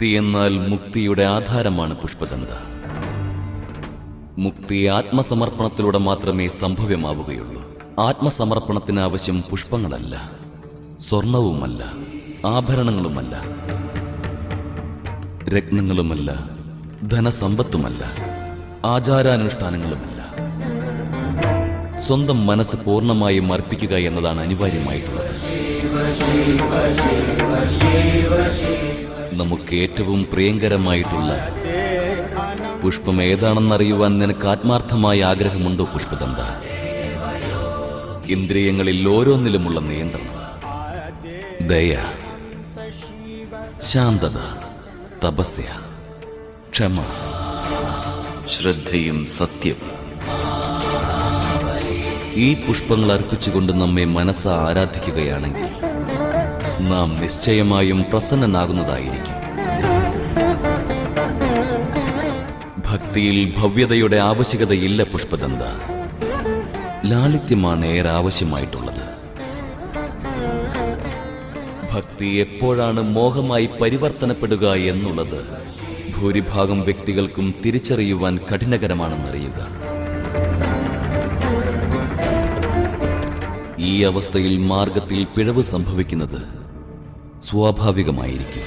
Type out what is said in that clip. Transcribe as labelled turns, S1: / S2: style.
S1: ഭക്തി എന്നാൽ മുക്തിയുടെ ആധാരമാണ് പുഷ്പഗന്ധ. മുക്തി ആത്മസമർപ്പണത്തിലൂടെ മാത്രമേ സംഭവ്യമാവുകയുള്ളൂ. ആത്മസമർപ്പണത്തിന് ആവശ്യം പുഷ്പങ്ങളല്ല, സ്വർണവുമല്ല, ആഭരണങ്ങളുമല്ല, രത്നങ്ങളുമല്ല, ധനസമ്പത്തുമല്ല, ആചാരാനുഷ്ഠാനങ്ങളുമല്ല. സ്വന്തം മനസ്സ് പൂർണ്ണമായും അർപ്പിക്കുക എന്നതാണ് അനിവാര്യമായിട്ടുള്ളത്. നമുക്ക് ഏറ്റവും പ്രിയങ്കരമായിട്ടുള്ള പുഷ്പം ഏതാണെന്നറിയുവാൻ നിനക്ക് ആത്മാർത്ഥമായ ആഗ്രഹമുണ്ടോ പുഷ്പഗന്ധ? ഇന്ദ്രിയങ്ങളിൽ ഓരോന്നിലുമുള്ള നിയന്ത്രണം, ദയ, ശാന്തത, തപസ്യ, ക്ഷമ, ശ്രദ്ധയും സത്യവും. ഈ പുഷ്പങ്ങൾ അർപ്പിച്ചുകൊണ്ട് നമ്മെ മനസ്സ് ആരാധിക്കുകയാണെങ്കിൽ നാം നിശ്ചയമായും പ്രസന്നനാകുന്നതായിരിക്കും. ഭക്തിയിൽ ഭവ്യതയുടെ ആവശ്യകതയില്ല പുഷ്പഗന്ധ. ലാളിത്യമാണ് ഏറെ ആവശ്യമായിട്ടുള്ളത്. ഭക്തി എപ്പോഴാണ് മോഹമായി പരിവർത്തനപ്പെടുക എന്നുള്ളത് ഭൂരിഭാഗം വ്യക്തികൾക്കും തിരിച്ചറിയുവാൻ കഠിനകരമാണെന്നറിയുക. ഈ അവസ്ഥയിൽ മാർഗത്തിൽ പിഴവ് സംഭവിക്കുന്നത് സ്വാഭാവികമായിരിക്കും.